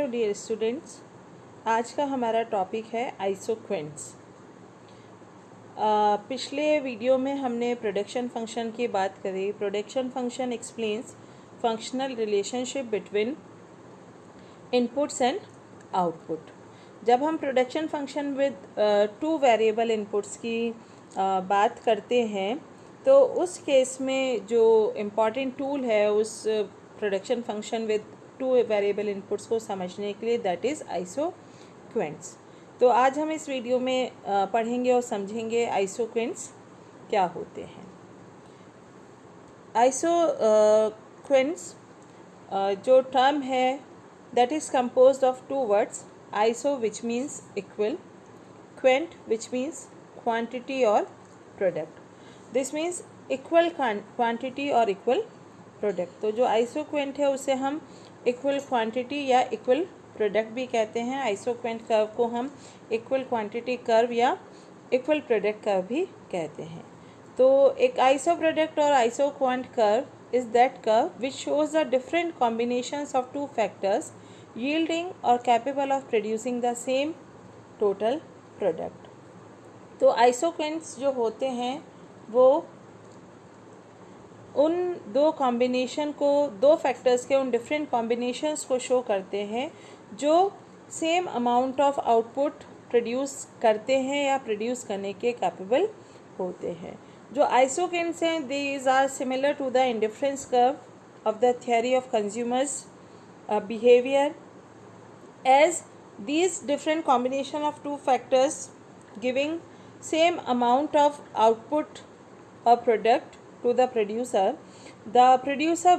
Hello dear students, आज का हमारा टॉपिक है आइसोक्वेंट्स। पिछले वीडियो में हमने प्रोडक्शन फंक्शन की बात करी। Production function explains functional relationship between inputs and output. जब हम production function with two variable inputs की बात करते हैं तो उस केस में जो इम्पॉर्टेंट टूल है उस production function with two variable inputs को समझने के लिए, दैट इज़ आइसोक्वेंट्स। तो आज हम इस वीडियो में पढ़ेंगे और समझेंगे आइसोक्वेंट्स क्या होते हैं। आइसोक्वेंट्स जो टर्म है that is composed of two words, iso which means equal, quant which means quantity और product. This means equal quantity और इक्वल प्रोडक्ट। तो जो आइसोक्वेंट है उसे हम इक्वल क्वांटिटी या इक्वल प्रोडक्ट भी कहते हैं। आइसोक्वेंट कर्व को हम इक्वल क्वांटिटी कर्व या इक्वल प्रोडक्ट कर्व भी कहते हैं। तो एक आइसो प्रोडक्ट और isoquant curve is that curve which shows the different combinations of two factors yielding or capable of producing the same total product। तो आइसोक्वेंट्स जो होते हैं वो उन दो कॉम्बिनेशन को, दो फैक्टर्स के उन डिफरेंट कॉम्बिनेशंस को शो करते हैं जो same amount of output produce करते हैं या प्रोड्यूस करने के कैपेबल होते हैं। जो आइसोक्वेंट्स हैं these are similar to the indifference curve of the theory of consumers behavior, as these different combination of two factors giving same amount of output or product to the producer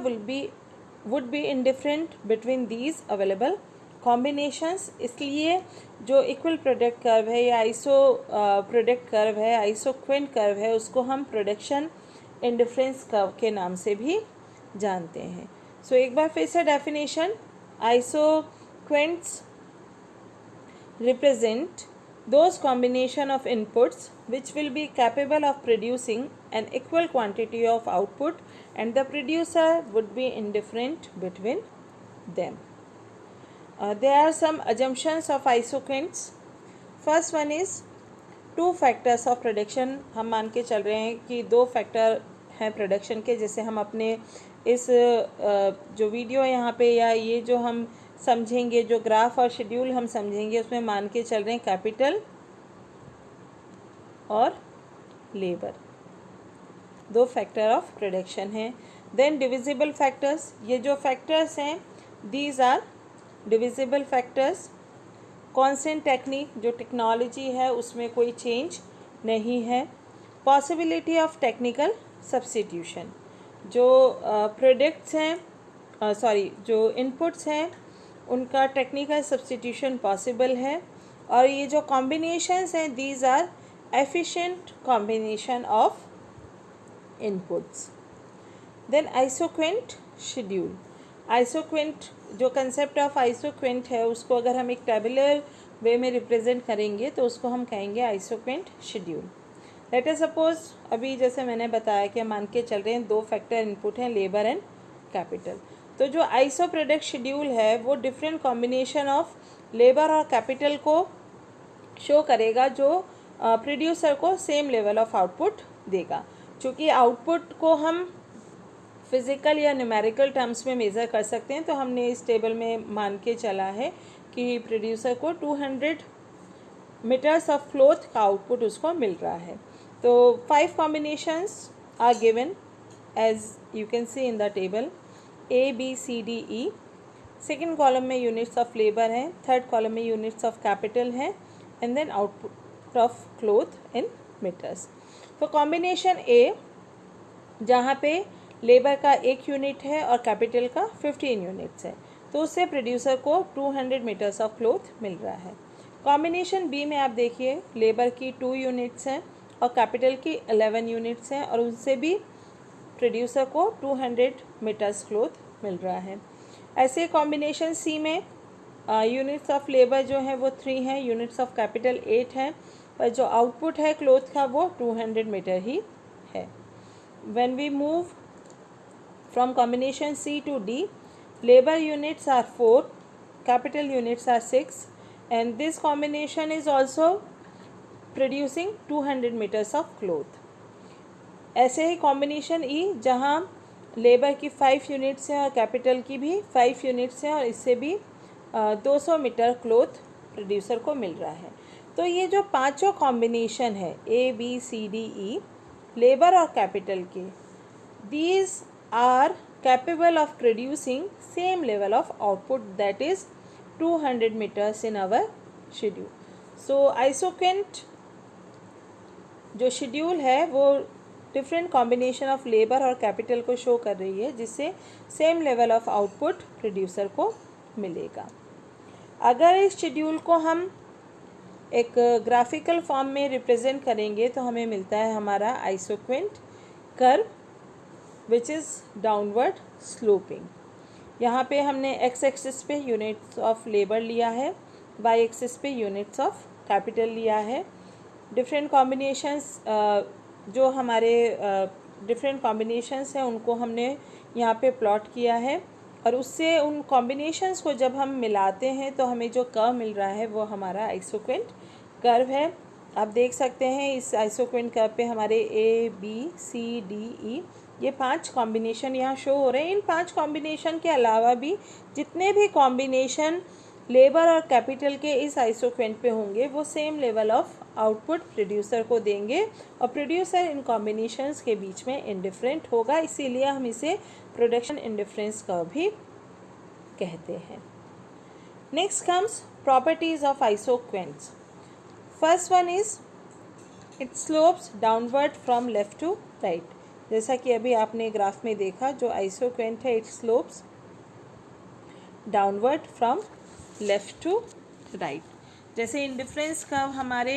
would be indifferent between these available combinations। इसलिए जो equal product curve है या iso product curve है, isoquant curve है, उसको हम production indifference curve के नाम से भी जानते हैं। सो एक बार फिर से definition, आइसोक्वेंट्स represent those combination of inputs which will be capable of producing an equal quantity of output and the producer would be indifferent between them। There are some assumptions of isoquants। First one is two factors of production। हम मान के चल रहे हैं कि दो factor हैं production के, जैसे हम अपने इस जो वीडियो यहाँ पे या ये जो हम समझेंगे, जो ग्राफ और शेड्यूल हम समझेंगे, उसमें मान के चल रहे हैं कैपिटल और लेबर, दो फैक्टर ऑफ प्रोडक्शन हैं। देन डिविजिबल फैक्टर्स, ये जो फैक्टर्स हैं these are divisible factors. Constant technique, जो टेक्नोलॉजी है उसमें कोई चेंज नहीं है। पॉसिबिलिटी ऑफ टेक्निकल सब्स्टिट्यूशन, जो प्रोडक्ट्स हैं जो इनपुट्स हैं उनका टेक्निकल सब्स्टिट्यूशन पॉसिबल है। और ये जो कॉम्बिनेशंस हैं these are efficient combination of inputs. Then isoquant schedule, isoquant जो कंसेप्ट ऑफ आइसोक्वेंट है उसको अगर हम एक टेबुलर वे में रिप्रेजेंट करेंगे तो उसको हम कहेंगे isoquant schedule. Let us suppose, अभी जैसे मैंने बताया कि मान के चल रहे हैं दो फैक्टर इनपुट हैं, लेबर एंड कैपिटल। तो जो आइसो प्रोडक्ट शेड्यूल है वो डिफरेंट कॉम्बिनेशन ऑफ लेबर और कैपिटल को शो करेगा जो प्रोड्यूसर को सेम लेवल ऑफ आउटपुट देगा। चूँकि आउटपुट को हम फिज़िकल या न्यूमेरिकल टर्म्स में मेज़र कर सकते हैं तो हमने इस टेबल में मान के चला है कि प्रोड्यूसर को 200 मीटर्स ऑफ क्लॉथ का आउटपुट उसको मिल रहा है। तो 5 combinations are given as you can see in the table A, B, C, D, E। Second column में यूनिट्स ऑफ लेबर हैं, थर्ड कॉलम में यूनिट्स ऑफ कैपिटल हैं and then output of cloth in metres. तो combination A जहाँ पे labour का 1 unit है और कैपिटल का 15 यूनिट्स है तो उससे प्रोड्यूसर को 200 मीटर्स ऑफ क्लॉथ मिल रहा है। कॉम्बिनेशन बी में आप देखिए लेबर की 2 यूनिट्स हैं और कैपिटल की 11 यूनिट्स हैं और उनसे भी प्रोड्यूसर को 200 मीटर्स क्लॉथ मिल रहा है। ऐसे कॉम्बिनेशन सी में यूनिट्स ऑफ लेबर जो है वो 3 हैं, यूनिट्स ऑफ कैपिटल 8 हैं, पर जो आउटपुट है क्लॉथ का वो 200 मीटर ही है। When we move from combination C to D, labor units are 4 capital units are 6, and this combination is also producing 200 meters of cloth. ऐसे ही कॉम्बिनेशन ई जहाँ लेबर की 5 यूनिट्स हैं और कैपिटल की भी 5 यूनिट्स हैं और इससे भी 200 मीटर क्लोथ प्रोड्यूसर को मिल रहा है। तो ये जो पांचों कॉम्बिनेशन है ABCDE लेबर और कैपिटल के, these are capable of producing same level of output, that is 200 meters in our schedule. So isoquant जो शेड्यूल है वो डिफरेंट कॉम्बिनेशन ऑफ लेबर और कैपिटल को शो कर रही है, जिससे same level of output producer को मिलेगा। अगर इस शेड्यूल को हम एक ग्राफिकल फॉर्म में रिप्रेजेंट करेंगे तो हमें मिलता है हमारा isoquant curve which is downward sloping. यहाँ पे हमने एक्स एक्सिस पे यूनिट्स ऑफ लेबर लिया है, वाई एक्सिस पे यूनिट्स ऑफ कैपिटल लिया है। डिफरेंट कॉम्बिनेशंस जो हमारे डिफरेंट कॉम्बिनेशंस हैं उनको हमने यहाँ पे प्लॉट किया है, और उससे उन कॉम्बिनेशंस को जब हम मिलाते हैं तो हमें जो कर्व मिल रहा है वो हमारा आइसोक्वेंट कर्व है। आप देख सकते हैं इस आइसोक्वेंट कर्व पे हमारे ABCDE ये 5 कॉम्बिनेशन यहाँ शो हो रहे हैं। इन 5 कॉम्बिनेशन के अलावा भी जितने भी कॉम्बिनेशन लेबर और कैपिटल के इस आइसोक्वेंट पे होंगे वो same level of output producer को देंगे, और प्रोड्यूसर इन कॉम्बिनेशंस के बीच में इंडिफरेंट होगा, इसीलिए हम इसे प्रोडक्शन इंडिफरेंस कर्व भी कहते हैं। Next comes properties of isoquants. First one is it slopes downward from left to right. जैसा कि अभी आपने ग्राफ में देखा, जो आइसोक्वेंट है it slopes downward from left to right. जैसे इंडिफरेंस कर्व हमारे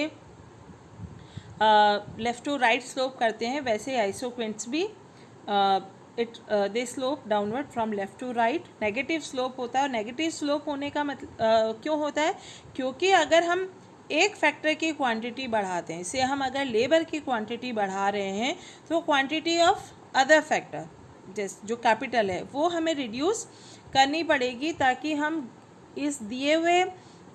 लेफ़्ट टू राइट स्लोप करते हैं, वैसे आइसोक्वेंट्स भी they slope downward from left to right. Negative slope होता है, और नेगेटिव स्लोप होने का मतलब क्यों होता है? क्योंकि अगर हम एक फैक्टर की क्वांटिटी बढ़ाते हैं, जैसे हम अगर लेबर की क्वांटिटी बढ़ा रहे हैं तो क्वांटिटी ऑफ अदर फैक्टर जैसे जो कैपिटल है वो हमें रिड्यूस करनी पड़ेगी, ताकि हम इस दिए हुए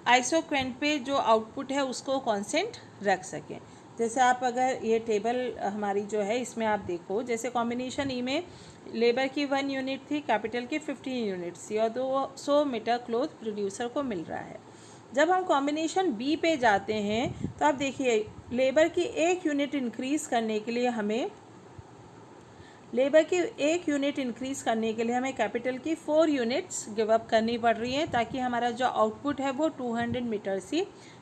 आइसोक्वेंट पे जो आउटपुट है उसको कांस्टेंट रख सकें। जैसे आप अगर ये टेबल हमारी जो है इसमें आप देखो, जैसे कॉम्बिनेशन ई में लेबर की 1 यूनिट थी, कैपिटल की 15 यूनिट्स थी, और 200 मीटर क्लोथ प्रोड्यूसर को मिल रहा है। जब हम कॉम्बिनेशन बी पे जाते हैं तो आप देखिए लेबर की 1 यूनिट इंक्रीज़ करने के लिए हमें कैपिटल की 4 यूनिट्स गिव अप करनी पड़ रही हैं, ताकि हमारा जो आउटपुट है वो 200 मीटर्स ही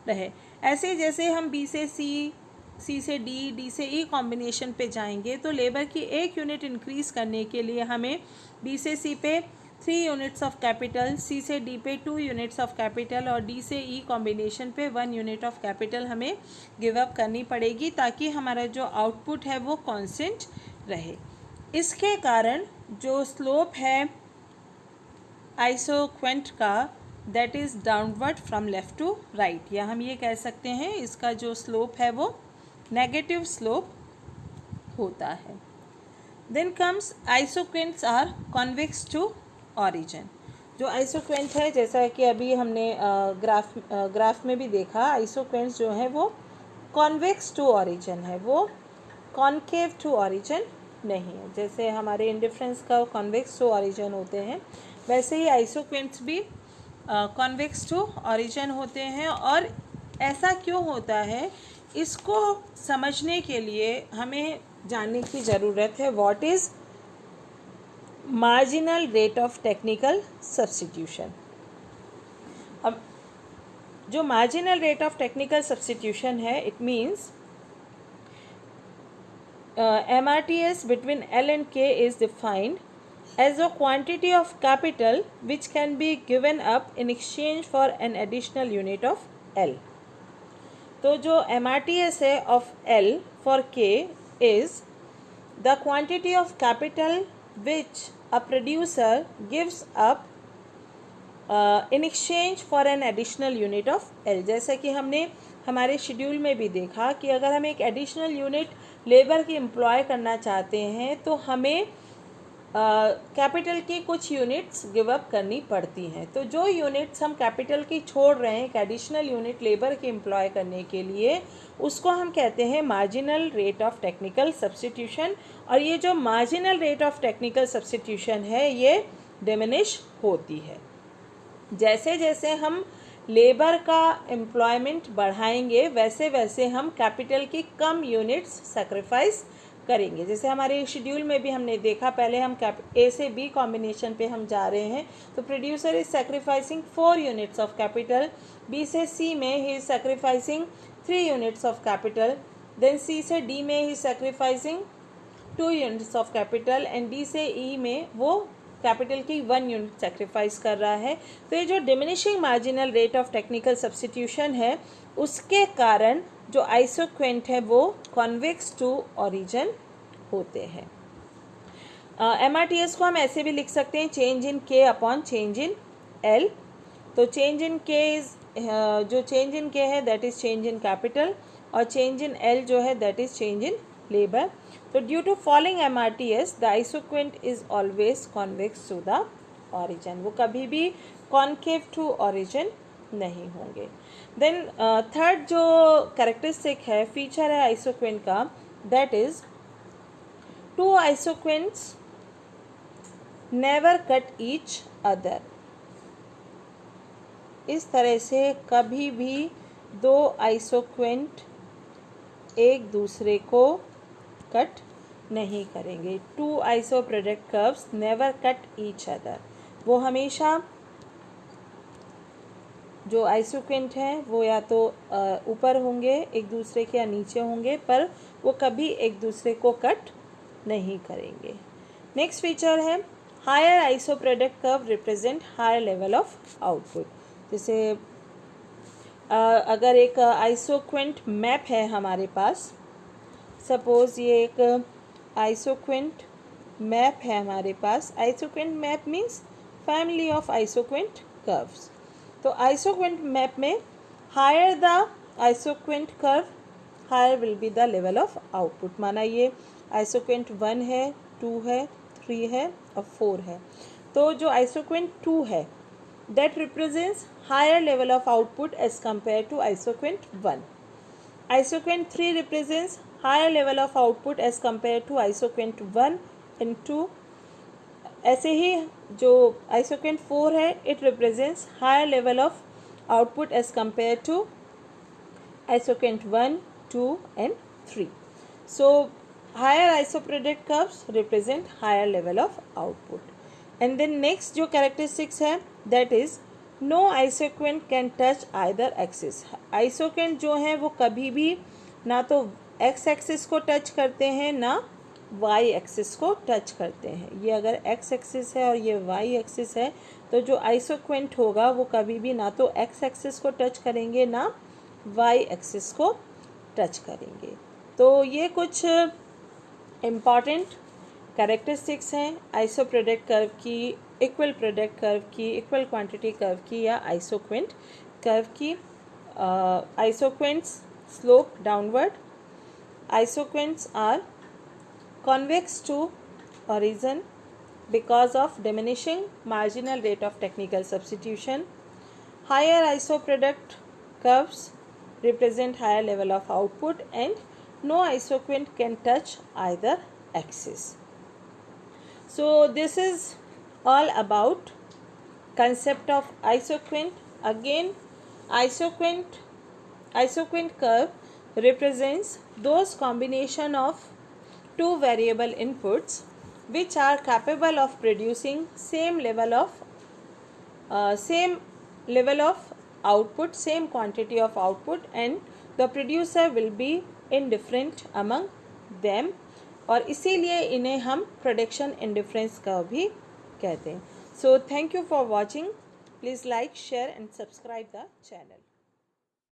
रहे। ऐसे जैसे हम बी से सी, सी से डी, डी से ई कॉम्बिनेशन पे जाएंगे तो लेबर की 1 यूनिट इंक्रीज़ करने के लिए हमें बी से सी पे 3 यूनिट्स ऑफ कैपिटल, सी से डी पे 2 यूनिट्स ऑफ कैपिटल, और डी से ई कॉम्बिनेशन पे 1 यूनिट ऑफ कैपिटल हमें गिव अप करनी पड़ेगी, ताकि हमारा जो आउटपुट है वो कांस्टेंट रहे। इसके कारण जो स्लोप है आइसोक्वेंट का that is downward from left to right, या हम ये कह सकते हैं इसका जो स्लोप है वो नेगेटिव स्लोप होता है। Then comes isoquants are convex to origin. जो आइसोक्वेंट है, जैसा कि अभी हमने ग्राफ में भी देखा, आइसोक्वेंट्स जो है वो कॉन्वेक्स टू ऑरिजिन है, वो कॉन्केव टू ऑरिजिन नहीं है। जैसे हमारे इंडिफरेंस का कॉन्वेक्स टू ऑरिजिन होते हैं, वैसे ही आइसोक्वेंट्स भी कॉन्वेक्स टू ऑरिजिन होते हैं। और ऐसा क्यों होता है, इसको समझने के लिए हमें जानने की ज़रूरत है what is marginal rate of technical substitution. अब जो marginal rate of technical substitution है, it means MRTS between L and K is defined as a quantity of capital which can be given up in exchange for an additional unit of L. तो जो MRTS है of L for K is the quantity of capital which a producer gives up in exchange for an additional unit of L। जैसा कि हमने हमारे schedule में भी देखा कि अगर हम एक एडिशनल यूनिट लेबर की एम्प्लॉय करना चाहते हैं तो हमें कैपिटल की कुछ यूनिट्स गिव अप करनी पड़ती हैं। तो जो यूनिट्स हम कैपिटल की छोड़ रहे हैं एक एडिशनल यूनिट लेबर की एम्प्लॉय करने के लिए, उसको हम कहते हैं marginal rate of technical substitution. और ये जो marginal rate of technical substitution है ये डिमिनिश होती है। जैसे जैसे हम लेबर का एम्प्लॉयमेंट बढ़ाएंगे वैसे वैसे हम कैपिटल की कम यूनिट्स सेक्रीफाइस करेंगे। जैसे हमारे शेड्यूल में भी हमने देखा, पहले हम ए से बी कॉम्बिनेशन पे हम जा रहे हैं, तो producer is sacrificing 4 units of capital, B से सी में he is sacrificing 3 units of capital, then C से डी में he sacrificing 2 units of capital, and D से ई में वो कैपिटल की 1 यूनिट सेक्रीफाइस कर रहा है। तो ये जो diminishing marginal rate of technical substitution है उसके कारण जो आइसोक्वेंट है वो कॉन्वेक्स टू ओरिजिन होते हैं। MRTS को हम ऐसे भी लिख सकते हैं, change in K upon change in L। तो चेंज इन K इज जो चेंज इन K है that is change in capital, और चेंज इन L जो है that is change in labour. तो due to following MRTS the isoquant is always convex to the origin, वो कभी भी concave to origin नहीं होंगे। देन थर्ड जो कैरेक्टरिस्टिक है, फीचर है आइसोक्वेंट का, that is to आइसोक्वेंट्स never cut each other. इस तरह से कभी भी दो आइसोक्वेंट एक दूसरे को कट नहीं करेंगे। Two iso product curves never cut each other, वो हमेशा जो आइसोक्वेंट हैं वो या तो ऊपर होंगे एक दूसरे के या नीचे होंगे, पर वो कभी एक दूसरे को कट नहीं करेंगे। नेक्स्ट फीचर है higher iso product curve represent higher level of output. जैसे अगर एक आइसोक्वेंट मैप है हमारे पास, सपोज ये एक आइसोक्वेंट मैप है हमारे पास। Isoquant map means family of isoquant curves. तो आइसोक्वेंट मैप में higher the isoquant curve higher will be the level of output. माना ये आइसोक्वेंट 1 है, 2 है, 3 है और 4 है। तो जो आइसोक्वेंट 2 है that represents higher level of output as compare to isoquant 1। Isoquant 3 represents higher level of output as compare to isoquant 1 and 2। ऐसे ही जो आइसोक्वेंट 4 है it represents higher level of output as compare to isoquant 1, 2 and 3। So higher iso product curves represent higher level of output. And then next जो characteristics है that is no isoquant can touch either axis. Isoquant जो हैं वो कभी भी ना तो x axis को टच करते हैं ना वाई एक्सिस को टच करते हैं। ये अगर एक्स एक्सिस है और ये वाई एक्सिस है तो जो आइसोक्वेंट होगा वो कभी भी ना तो एक्स एक्सिस को टच करेंगे ना वाई एक्सिस को टच करेंगे। तो ये कुछ इम्पॉर्टेंट कैरेक्टरिस्टिक्स हैं आइसो प्रोडक्ट कर्व की, इक्वल प्रोडक्ट कर्व की, इक्वल क्वांटिटी कर्व की या आइसोक्वेंट कर्व की। Isoquants slope downward, isoquants are convex to origin because of diminishing marginal rate of technical substitution. Higher iso product curves represent higher level of output and no isoquant can touch either axis. So this is all about concept of isoquant. Again, isoquant curve represents those combination of two variable inputs which are capable of producing same level of output, same quantity of output, and the producer will be indifferent among them, और इसीलिए इन्हें हम production indifference curve भी कहते हैं। So thank you for watching. Please like, share and subscribe the channel.